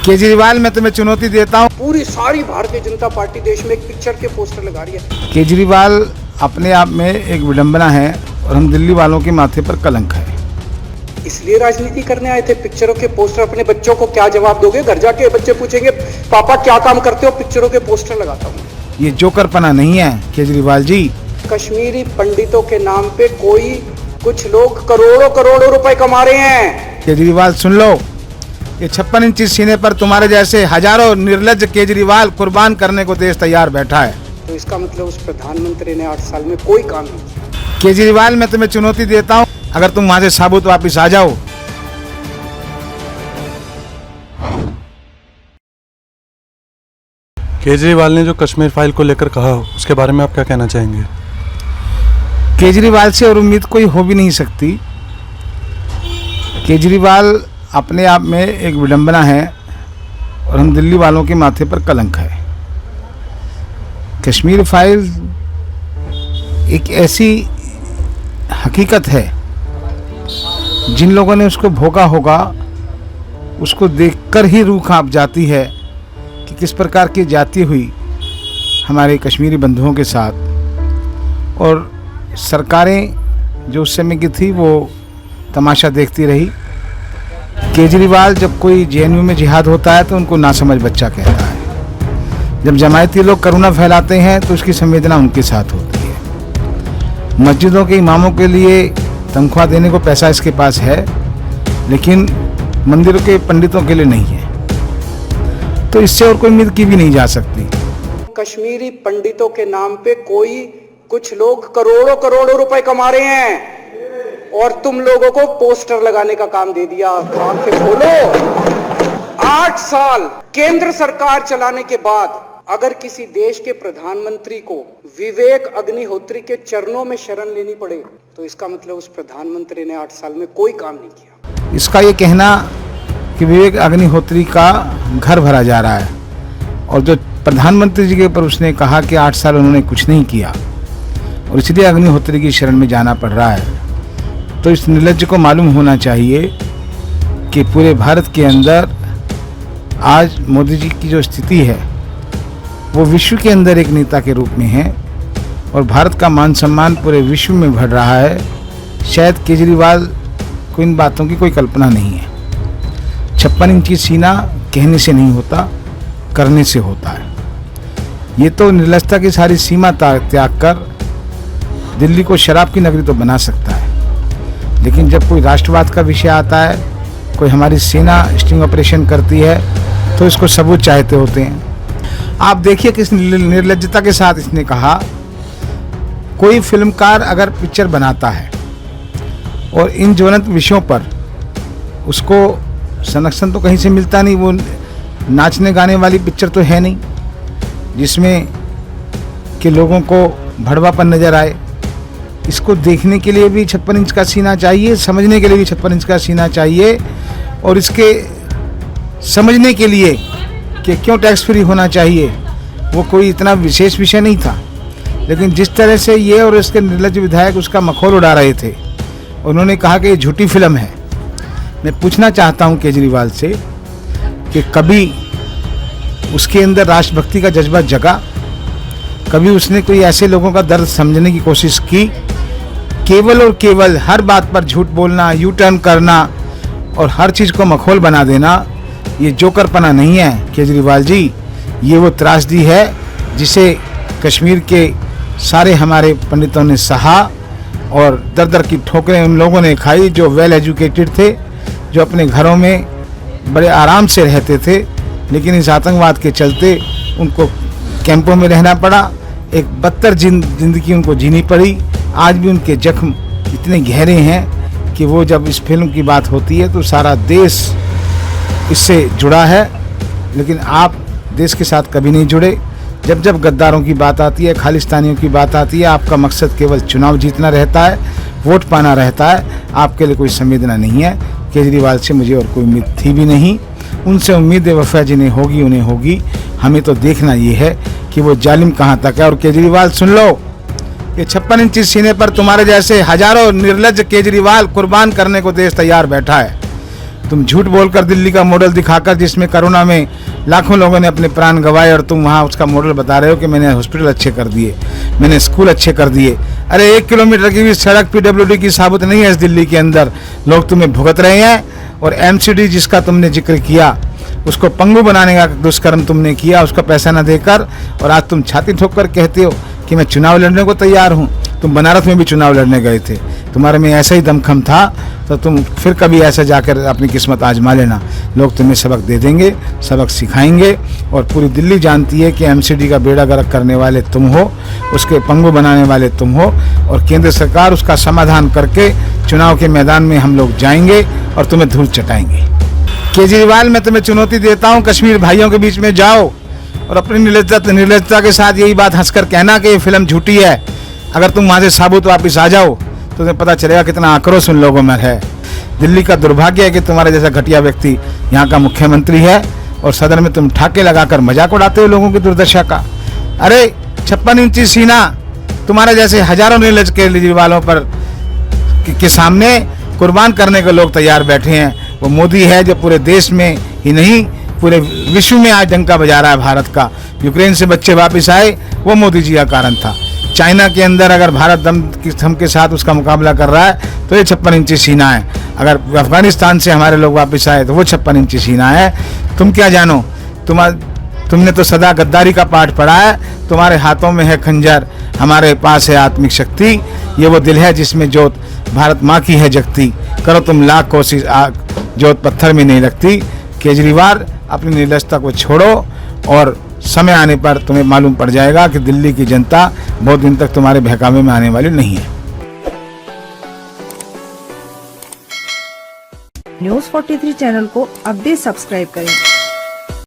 केजरीवाल, मैं तुम्हें चुनौती देता हूँ। पूरी सारी भारतीय जनता पार्टी देश में एक पिक्चर के पोस्टर लगा रही है। केजरीवाल अपने आप में एक विडंबना है और हम दिल्ली वालों के माथे पर कलंक है। इसलिए राजनीति करने आए थे। पिक्चरों के पोस्टर, अपने बच्चों को क्या जवाब दोगे? घर जाके बच्चे पूछेंगे पापा क्या काम करते हो? पिक्चरों के पोस्टर लगाता हूँ। ये जोकरपना नहीं है केजरीवाल जी। कश्मीरी पंडितों के नाम पे कुछ लोग करोड़ों करोड़ों रुपए कमा रहे हैं। केजरीवाल सुन लो, ये 56 इंची सीने पर तुम्हारे जैसे हजारों निर्लज्ज केजरीवाल कुर्बान करने को देश तैयार बैठा है। तो इसका मतलब उस प्रधानमंत्री ने 8 साल में कोई काम नहीं किया। केजरीवाल, मैं तुम्हें चुनौती देता हूँ, अगर तुम वहां से साबुत वापिस आ जाओ। केजरीवाल ने जो कश्मीर फाइल को लेकर कहा, उसके बारे में आप क्या कहना चाहेंगे? केजरीवाल से और उम्मीद कोई हो भी नहीं सकती। केजरीवाल अपने आप में एक विडंबना है और हम दिल्ली वालों के माथे पर कलंक है। कश्मीर फाइल एक ऐसी हकीकत है, जिन लोगों ने उसको भोगा होगा उसको देखकर ही रूह कांप जाती है कि किस प्रकार की जाती हुई हमारे कश्मीरी बंधुओं के साथ। और सरकारें जो उस समय की थी वो तमाशा देखती रही। केजरीवाल, जब कोई जेएनयू में जिहाद होता है तो उनको नासमझ बच्चा कहता है। जब जमायती लोग करुणा फैलाते हैं तो उसकी संवेदना उनके साथ होती है। मस्जिदों के इमामों के लिए तनख्वाह देने को पैसा इसके पास है, लेकिन मंदिरों के पंडितों के लिए नहीं है। तो इससे और कोई उम्मीद की भी नहीं जा सकती। कश्मीरी पंडितों के नाम पे कुछ लोग करोड़ों करोड़ों रुपए कमा रहे हैं और तुम लोगों को पोस्टर लगाने का काम दे दिया। आंखें खोलो। 8 साल केंद्र सरकार चलाने के बाद अगर किसी देश के प्रधानमंत्री को विवेक अग्निहोत्री के चरणों में शरण लेनी पड़े तो इसका मतलब उस प्रधानमंत्री ने 8 साल में कोई काम नहीं किया। इसका ये कहना कि विवेक अग्निहोत्री का घर भरा जा रहा है और जो प्रधानमंत्री जी के ऊपर उसने कहा कि 8 साल उन्होंने कुछ नहीं किया और इसलिए अग्निहोत्री की शरण में जाना पड़ रहा है, तो इस निर्लज्ज को मालूम होना चाहिए कि पूरे भारत के अंदर आज मोदी जी की जो स्थिति है वो विश्व के अंदर एक नेता के रूप में है और भारत का मान सम्मान पूरे विश्व में बढ़ रहा है। शायद केजरीवाल को इन बातों की कोई कल्पना नहीं है। 56 इंची सीना कहने से नहीं होता, करने से होता है। ये तो निर्लजता की सारी सीमा त्याग कर दिल्ली को शराब की नगरी तो बना सकता है, लेकिन जब कोई राष्ट्रवाद का विषय आता है, कोई हमारी सेना स्टिंग ऑपरेशन करती है, तो इसको सबूत चाहते होते हैं। आप देखिए किस निर्लज्जता के साथ इसने कहा, कोई फिल्मकार अगर पिक्चर बनाता है और इन ज्वलंत विषयों पर उसको संरक्षण तो कहीं से मिलता नहीं। वो नाचने गाने वाली पिक्चर तो है नहीं जिसमें कि लोगों को भड़वापन नजर आए। इसको देखने के लिए भी 56 इंच का सीना चाहिए, समझने के लिए भी 56 इंच का सीना चाहिए और इसके समझने के लिए कि क्यों टैक्स फ्री होना चाहिए वो कोई इतना विशेष विषय नहीं था। लेकिन जिस तरह से ये और इसके निर्लज्ज विधायक उसका मखौल उड़ा रहे थे, उन्होंने कहा कि ये झूठी फिल्म है। मैं पूछना चाहता हूं केजरीवाल से कि कभी उसके अंदर राष्ट्रभक्ति का जज्बा जगा? कभी उसने कोई ऐसे लोगों का दर्द समझने की कोशिश की? केवल और केवल हर बात पर झूठ बोलना, यू टर्न करना और हर चीज़ को मखौल बना देना, ये जोकरपना नहीं है केजरीवाल जी। ये वो त्रासदी है जिसे कश्मीर के सारे हमारे पंडितों ने सहा और दर दर की ठोकरें उन लोगों ने खाई जो वेल एजुकेटेड थे, जो अपने घरों में बड़े आराम से रहते थे, लेकिन इस आतंकवाद के चलते उनको कैंपों में रहना पड़ा। एक बदतर जिंदगी उनको जीनी पड़ी। आज भी उनके जख्म इतने गहरे हैं कि वो जब इस फिल्म की बात होती है तो सारा देश इससे जुड़ा है, लेकिन आप देश के साथ कभी नहीं जुड़े। जब जब गद्दारों की बात आती है, खालिस्तानियों की बात आती है, आपका मकसद केवल चुनाव जीतना रहता है, वोट पाना रहता है। आपके लिए कोई संवेदना नहीं है। केजरीवाल से मुझे और कोई उम्मीद थी भी नहीं। उनसे उम्मीद वफा जिन्हें होगी उन्हें होगी। हमें तो देखना ये है कि वो जालिम कहाँ तक है। और केजरीवाल सुन लो, ये 56 इंची सीने पर तुम्हारे जैसे हजारों निर्लज्ज केजरीवाल कुर्बान करने को देश तैयार बैठा है। तुम झूठ बोलकर दिल्ली का मॉडल दिखाकर, जिसमें कोरोना में लाखों लोगों ने अपने प्राण गंवाए, और तुम वहाँ उसका मॉडल बता रहे हो कि मैंने हॉस्पिटल अच्छे कर दिए, मैंने स्कूल अच्छे कर दिए। अरे 1 किलोमीटर की भी सड़क PWD की साबुत नहीं है इस दिल्ली के अंदर। लोग तुम्हें भुगत रहे हैं, और MCD जिसका तुमने जिक्र किया, उसको पंगु बनाने का दुष्कर्म तुमने किया, उसका पैसा न देकर, और आज तुम छाती ठोक कर कहते हो कि मैं चुनाव लड़ने को तैयार हूँ। तुम बनारस में भी चुनाव लड़ने गए थे, तुम्हारे में ऐसा ही दमखम था, तो तुम फिर कभी ऐसा जाकर अपनी किस्मत आजमा लेना। लोग तुम्हें सबक दे देंगे, सबक सिखाएंगे, और पूरी दिल्ली जानती है कि MCD का बेड़ा गर्क करने वाले तुम हो, उसके पंगु बनाने वाले तुम हो, और केंद्र सरकार उसका समाधान करके चुनाव के मैदान में हम लोग जाएंगे और तुम्हें धूल चटाएंगे। केजरीवाल, मैं तुम्हें चुनौती देता हूँ, कश्मीर भाइयों के बीच में जाओ और अपनी निर्लजता के साथ यही बात हंसकर कहना कि ये फिल्म झूठी है। अगर तुम वहाँ से साबुत वापस आ जाओ तो तुम्हें पता चलेगा कितना आक्रोश उन लोगों में है। दिल्ली का दुर्भाग्य है कि तुम्हारे जैसा घटिया व्यक्ति यहाँ का मुख्यमंत्री है, और सदन में तुम ठाके लगाकर मजाक उड़ाते हो लोगों की दुर्दशा का। अरे 56 इंची सीना तुम्हारे जैसे हजारों निर्लज केजरीवालों पर के सामने कुर्बान करने को लोग तैयार बैठे हैं। वो मोदी है जो पूरे देश में ही नहीं, पूरे विश्व में आज डंका बजा रहा है भारत का। यूक्रेन से बच्चे वापस आए, वो मोदी जी का कारण था। चाइना के अंदर अगर भारत दम के साथ उसका मुकाबला कर रहा है तो ये 56 इंची सीना है। अगर अफगानिस्तान से हमारे लोग वापस आए तो वो 56 इंची सीना है। तुम क्या जानो, तुमने तो सदा गद्दारी का पाठ पढ़ा है। तुम्हारे हाथों में है खंजर, हमारे पास है आत्मिक शक्ति। ये वो दिल है जिसमें जोत भारत माँ की है जगती। करो तुम लाख कोशिश, जोत पत्थर में नहीं लगती। केजरीवाल, अपनी निर्लजता को छोड़ो, और समय आने पर तुम्हें मालूम पड़ जाएगा कि दिल्ली की जनता बहुत दिन तक तुम्हारे बहकावे में आने वाली नहीं है। न्यूज़ 43 चैनल को अब भी सब्सक्राइब करें